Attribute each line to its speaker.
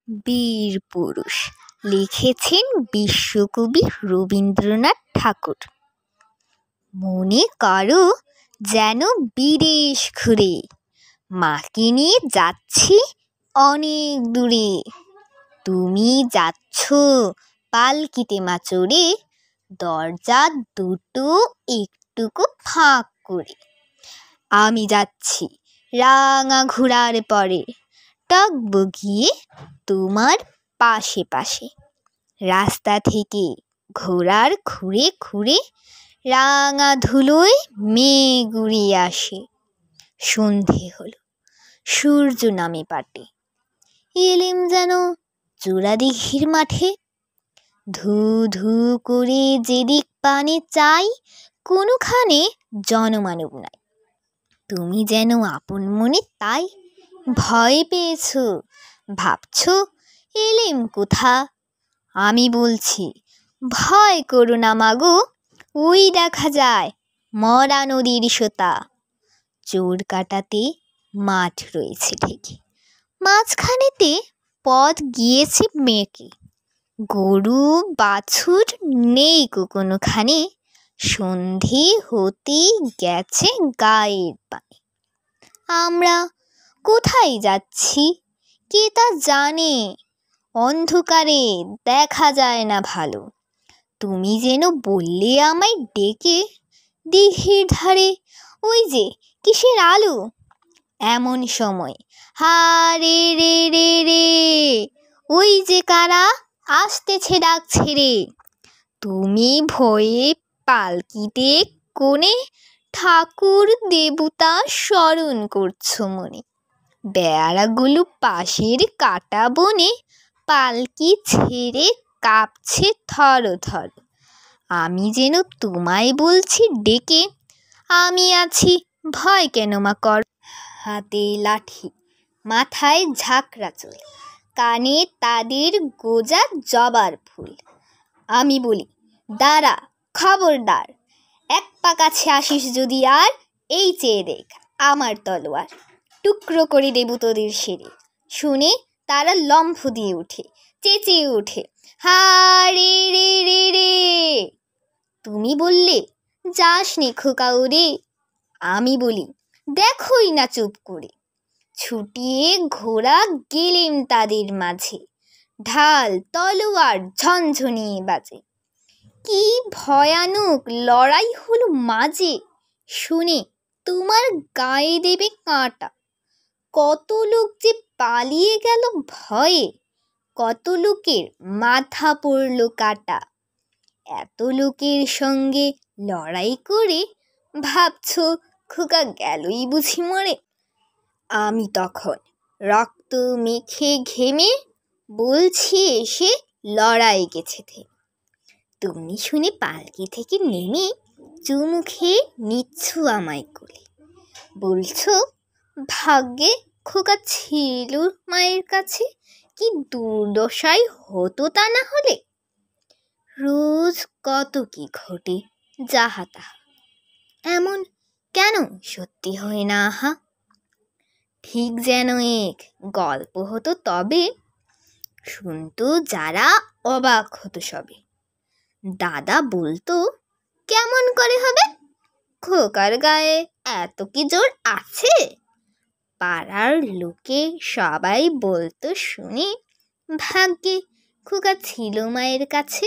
Speaker 1: বীর পুরুষ লিখেছেন বিশ্বকবি রবীন্দ্রনাথ ঠাকুর। মনে করো যেন বিদেশ ঘুরে মাকে নিয়ে যাচ্ছি অনেক দূরে। তুমি যাচ্ছ পালকিতে মা চড়ে, দরজা দুটো একটুকু ফাঁক করে। আমি যাচ্ছি রাঙা ঘোড়ার পরে, টাকবো গিয়ে তোমার পাশে পাশে। রাস্তা থেকে ঘোড়ার খুঁড়ে খুঁড়ে রাঙা ধুলোয় মেঘ উড়িয়ে আসে। সন্ধে হলো, সূর্য নামে পাটে, এলেম যেন জোড়াদিঘির মাঠে। ধু ধু করে যেদিক পানে চাই, কোনোখানে জনমানব নাই। তুমি যেন আপন মনে তাই ভয় পেয়েছ, ভাবছ এলেম কোথা। আমি বলছি ভয় করো না মাগো, ওই দেখা যায় মরা নদীর সোতা। চোর কাটাতে মাঠ রয়েছে ঢেকে, মাঝখানেতে পথ গিয়েছে মেঁকে। গরু বাছুর নেই কোনোখানে, সন্ধে হতে গেছে গায়ের পানে। আমরা কোথায় যাচ্ছি কে তা জানে, অন্ধকারে দেখা যায় না ভালো। তুমি যেন বললে আমায় ডেকে, দিঘির ধারে ওই যে কিসের আলো। এমন সময় হা রে রে রে রে, ওই যে কারা আসতেছে ডাক ছেড়ে। তুমি ভয়ে পালকিতে কোণে ঠাকুর দেবতা স্মরণ করছো মনে। বেড়াগুলো পাশের কাটা বনে পালকি ছেড়ে কাঁপছে থর থর। আমি যেন তোমায় বলছি ডেকে, আমি আছি ভয় কেন মা কর। হাতে লাঠি, মাথায় ঝাঁকড়া চুল, কানে তাদের গোজা জবার ফুল। আমি বলি দাঁড়া খবরদার, এক পা কাছে আসিস যদি আর, এই চেয়ে দেখ আমার তলোয়ার। টুকরো করে দেবু তোদের সেরে। শুনে তারা লম্ফ দিয়ে উঠে, চেঁচিয়ে ওঠে হা রে রে রে রে। তুমি বললে যাস নে খোকা ওরে। আমি বলি দেখোই না চুপ করে। ছুটিয়ে ঘোড়া গেলেম তাদের মাঝে, ঢাল তলোয়ার ঝনঝনিয়ে বাজে। কি ভয়ানক লড়াই হলো মাঝে, শুনে তোমার গায়ে দেবে কাঁটা। কত লোক যে পালিয়ে গেল ভয়ে, কত লোকের মাথা পড়ল কাটা। এত লোকের সঙ্গে লড়াই করে ভাবছ খোকা গেলই বুঝি মরে। আমি তখন রক্ত মেখে ঘেমে বলছি এসে লড়াই গেছে থেমে। তুমি শুনে পালকি থেকে নেমে চুমু খেয়ে নিচ্ছ আমায় কোলে। বলছো ভাগ্যে খোকা ছিল মায়ের কাছে, কি দুর্দশাই হতো তা না হলে। রোজ কত কি ঘটে যাহা তাহা, এমন কেন সত্যি হয় না আহা। ঠিক যেন এক গল্প হতো তবে, শুনতো যারা অবাক হতো সবে। দাদা বলতো কেমন করে হবে, খোকার গায়ে এত কি জোর আছে। পাড়ার লোকে সবাই বলতো শুনে ভাগ্যে খোকা ছিল মায়ের কাছে।